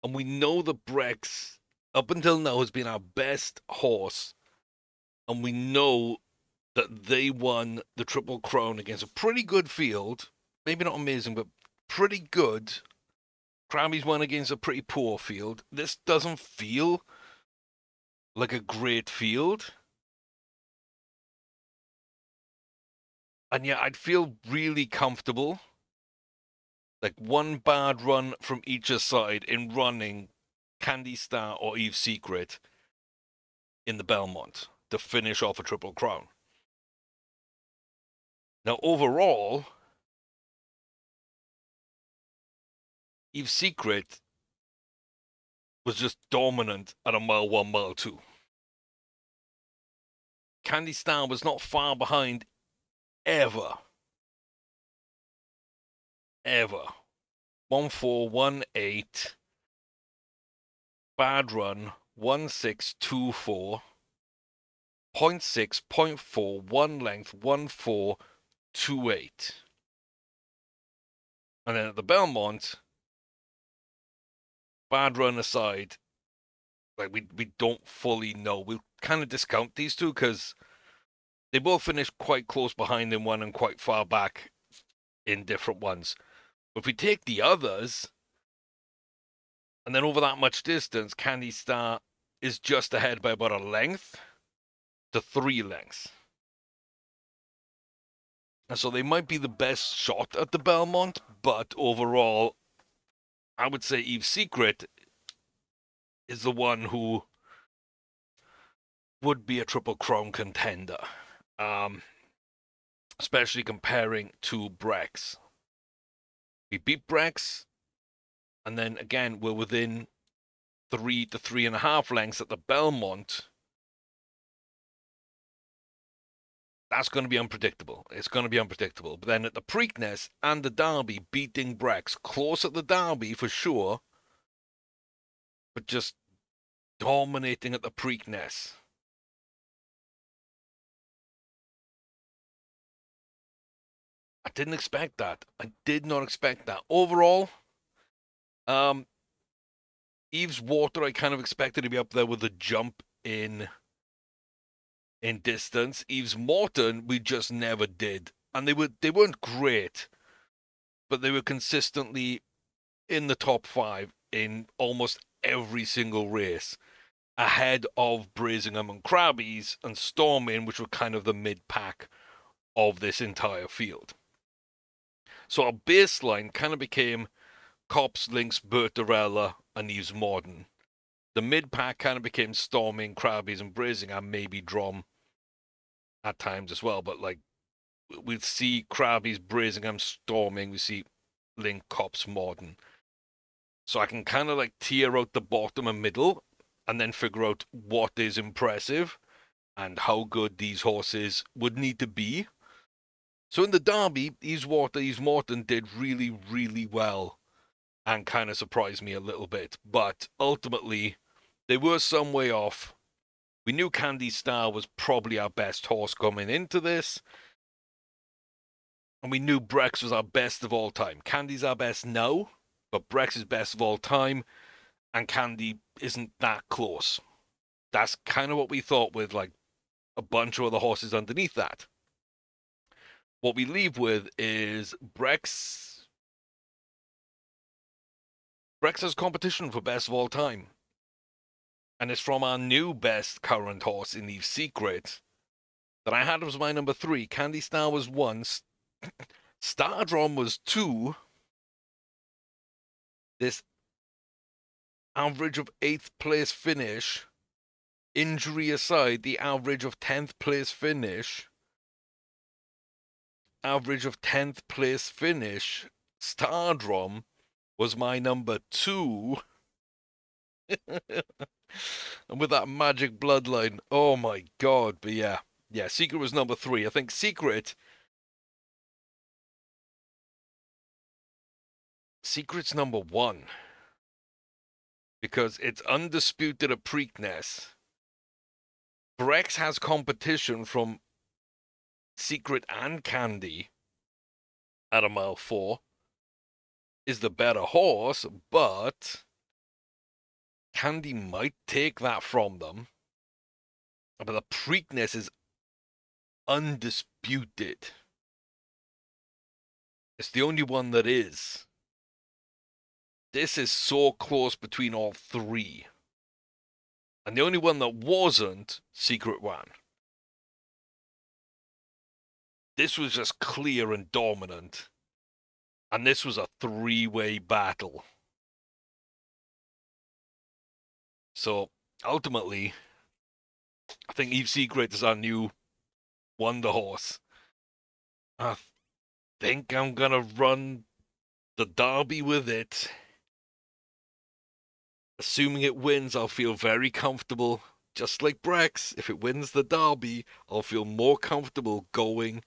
and we know that Brex, up until now, has been our best horse, and we know that they won the Triple Crown against a pretty good field, maybe not amazing, but pretty good. Krabby's won against a pretty poor field. This doesn't feel like a great field. And yet I'd feel really comfortable. Like one bad run from each side in running Candy Star or Eve Secret in the Belmont to finish off a Triple Crown. Now, overall, Eve Secret was just dominant at a mile 1, mile 2. Candy Star was not far behind ever. Ever. 1418. Bad run 1624. 0.6, 0.4, 1 length, 1428. And then at the Belmont, bad run aside, like we don't fully know. We'll kind of discount these two because they both finished quite close behind in one and quite far back in different ones. But if we take the others, and then over that much distance, Candy Star is just ahead by about a length to 3 lengths. And so they might be the best shot at the Belmont, but overall, I would say Eve Secret is the one who would be a Triple Crown contender. Especially comparing to Brex. We beat Brex, and then again, we're within 3 to 3.5 lengths at the Belmont. That's going to be unpredictable. It's going to be unpredictable. But then at the Preakness and the Derby, beating Brex, close at the Derby for sure, but just dominating at the Preakness. I didn't expect that. I did not expect that. Overall, Eve's Water, I kind of expected to be up there with a jump in distance. Eve's Morton, we just never did and they weren't great, but they were consistently in the top 5 in almost every single race, ahead of Brazingham and Crabbies and Stormin, which were kind of the mid-pack of this entire field. So our baseline kind of became Cops, Lynx, Bertarella, and Eves Morden. The mid-pack kind of became Stormin, Crabbies, and Brazingham, maybe Drom at times as well, but like we'd see Crabbies, Brazingham, Storming, we see Link, Cops, Morden. So I can kind of like tier out the bottom and middle and then figure out what is impressive and how good these horses would need to be. So in the Derby, Eves Morton did really, really well and kind of surprised me a little bit. But ultimately, they were some way off. We knew Candy Star was probably our best horse coming into this. And we knew Brex was our best of all time. Candy's our best now, but Brex is best of all time. And Candy isn't that close. That's kind of what we thought with like a bunch of other horses underneath that. What we leave with is Brex. Brex has competition for best of all time. And it's from our new best current horse in Eve's Secret that I had as my number 3. Candy Star was 1. Stardrom was 2. This average of 8th place finish, injury aside, the average of 10th place finish, Stardrom was my number 2. And with that magic bloodline, oh my god. But yeah, Secret was number 3. I think Secret's number 1 because it's undisputed at Preakness. Brex has competition from Secret and Candy at a mile 4. Is the better horse, but Candy might take that from them. But the Preakness is undisputed. It's the only one that is. This is so close between all 3. And the only one that wasn't, Secret One. This was just clear and dominant. And this was a 3-way battle. So, ultimately, I think Eve's Secret is our new wonder horse. I think I'm gonna run the Derby with it. Assuming it wins, I'll feel very comfortable. Just like Brex, if it wins the Derby, I'll feel more comfortable going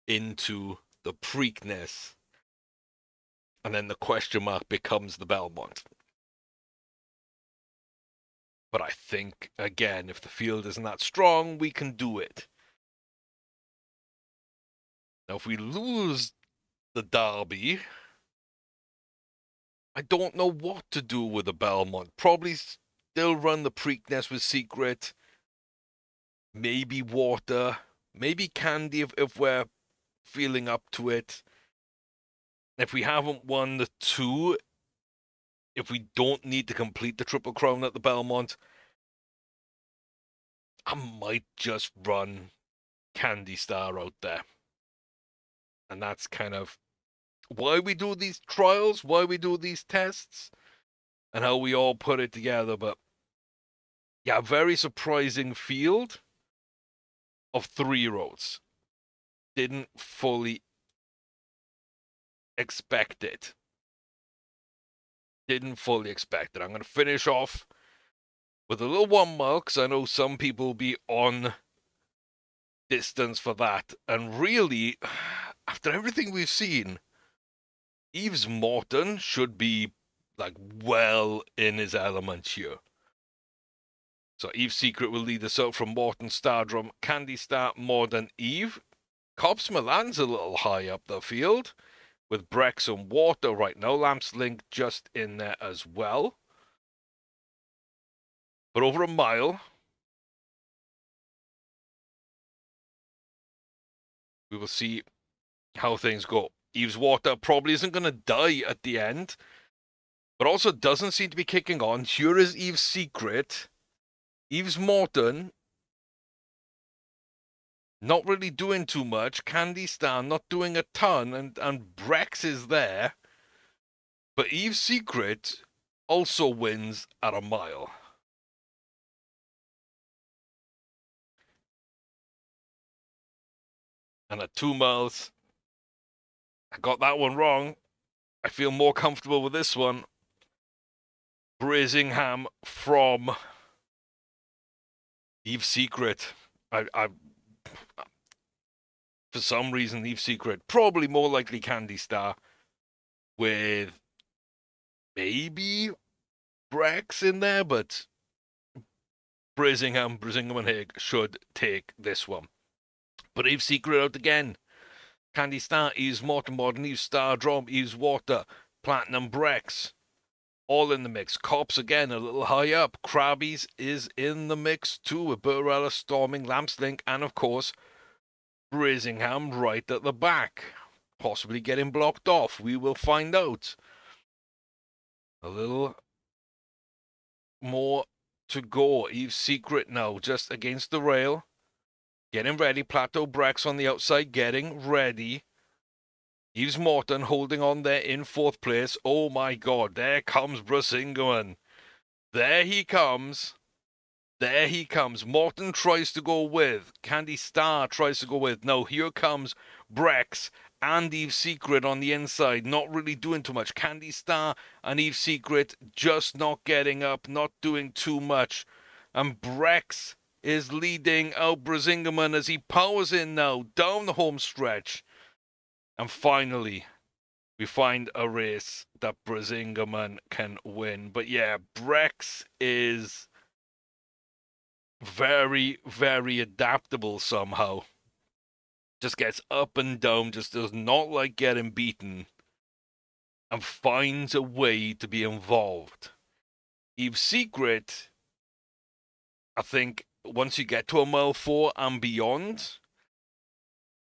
into the Preakness. And then the question mark becomes the Belmont. But I think, again, if the field isn't that strong, we can do it. Now, if we lose the Derby, I don't know what to do with the Belmont. Probably still run the Preakness with Secret. Maybe Water. Maybe Candy if we're feeling up to it. If we haven't won the 2, if we don't need to complete the Triple Crown at the Belmont, I might just run Candy Star out there. And that's kind of why we do these trials, why we do these tests, and how we all put it together. But yeah, very surprising field of 3-year-olds. Didn't fully expect it. I'm going to finish off with a little 1 mile because I know some people will be on distance for that. And really, after everything we've seen, Eves Morton should be like well in his element here. So Eve's Secret will lead us out from Morton, Stardrum, Candy Star, Morden, Eve. Cops Milan's a little high up the field with Brex and Water right now. Lamps Link just in there as well. But over a mile, we will see how things go. Eve's Water probably isn't going to die at the end, but also doesn't seem to be kicking on. Here is Eve's Secret. Eve's Morton, not really doing too much. Candy Star not doing a ton, and Brex is there. But Eve's Secret also wins at a mile. And at 2 miles, I got that one wrong. I feel more comfortable with this one. Brazingham from Eve's Secret. I for some reason, Eve's Secret probably more likely Candy Star with maybe Brex in there, but Brazingham and Hig should take this one. But Eve's Secret out again. Candy Star, Eve's Morton, Eve's Star Drum, Eve's Water, Platinum Brex. All in the mix. Cops again a little high up. Krabby's is in the mix too with Burrella, Storming, Lampslink, and of course Brazingham right at the back. Possibly getting blocked off. We will find out. A little more to go. Eve's Secret now just against the rail. Getting ready. Plateau Brex on the outside. Getting ready. Eve's Morton holding on there in 4th place. Oh my god. There comes Brazingham. There he comes. There he comes. Morton tries to go with. Candy Star tries to go with. No, here comes Brex and Eve's Secret on the inside. Not really doing too much. Candy Star and Eve's Secret just not getting up. Not doing too much. And Brex is leading out Brazingham as he powers in now. Down the home stretch. And finally, we find a race that Brazingham can win. But yeah, Brex is very, very adaptable somehow. Just gets up and down, just does not like getting beaten, and finds a way to be involved. Eve's Secret, I think, once you get to a mile 4 and beyond,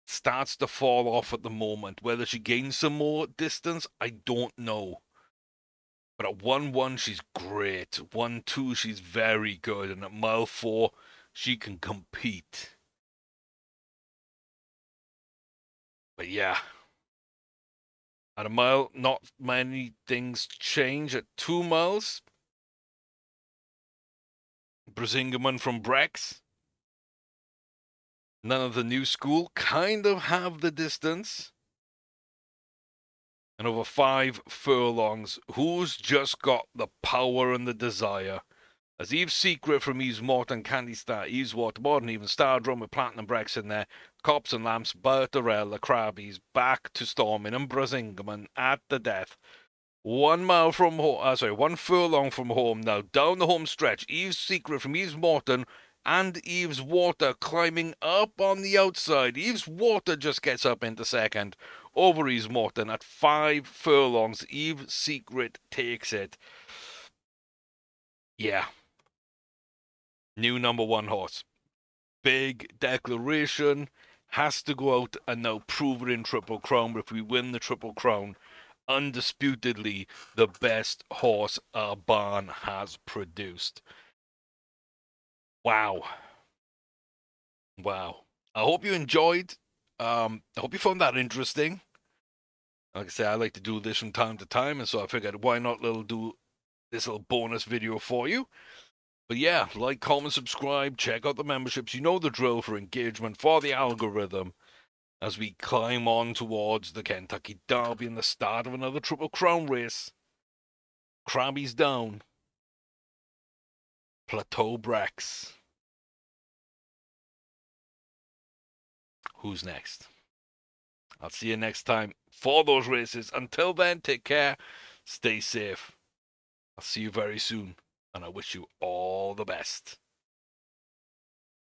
starts to fall off at the moment. Whether she gains some more distance, I don't know. But at 1-1, she's great. 1-2, she's very good. And at mile 4, she can compete. But yeah, at a mile, not many things change. At 2 miles, Brazingham from Brex, none of the new school, kind of have the distance. And over 5 furlongs, who's just got the power and the desire? As Eve's Secret from Eve's Morton, Candy Star, Eve's Water, more than even Star Drum with Platinum Brex in there, Cops and Lamps, Bertarella, Krabbies, back to Storming and Brazingham at the death. 1 mile from home, 1 furlong from home now, down the home stretch. Eve's Secret from Eve's Morton and Eve's Water climbing up on the outside. Eve's Water just gets up into second over Eve's Morton at 5 furlongs. Eve's Secret takes it. Yeah. New number 1 horse. Big declaration. Has to go out and now prove it in Triple Crown. But if we win the Triple Crown, undisputedly the best horse our barn has produced. Wow. Wow. I hope you enjoyed. I hope you found that interesting. Like I say, I like to do this from time to time, and so I figured why not do this little bonus video for you. But yeah, like, comment, subscribe, check out the memberships. You know the drill for engagement, for the algorithm, as we climb on towards the Kentucky Derby and the start of another Triple Crown race. Krabby's down. Plateau Brex. Who's next? I'll see you next time for those races. Until then, take care, stay safe. I'll see you very soon, and I wish you all the best.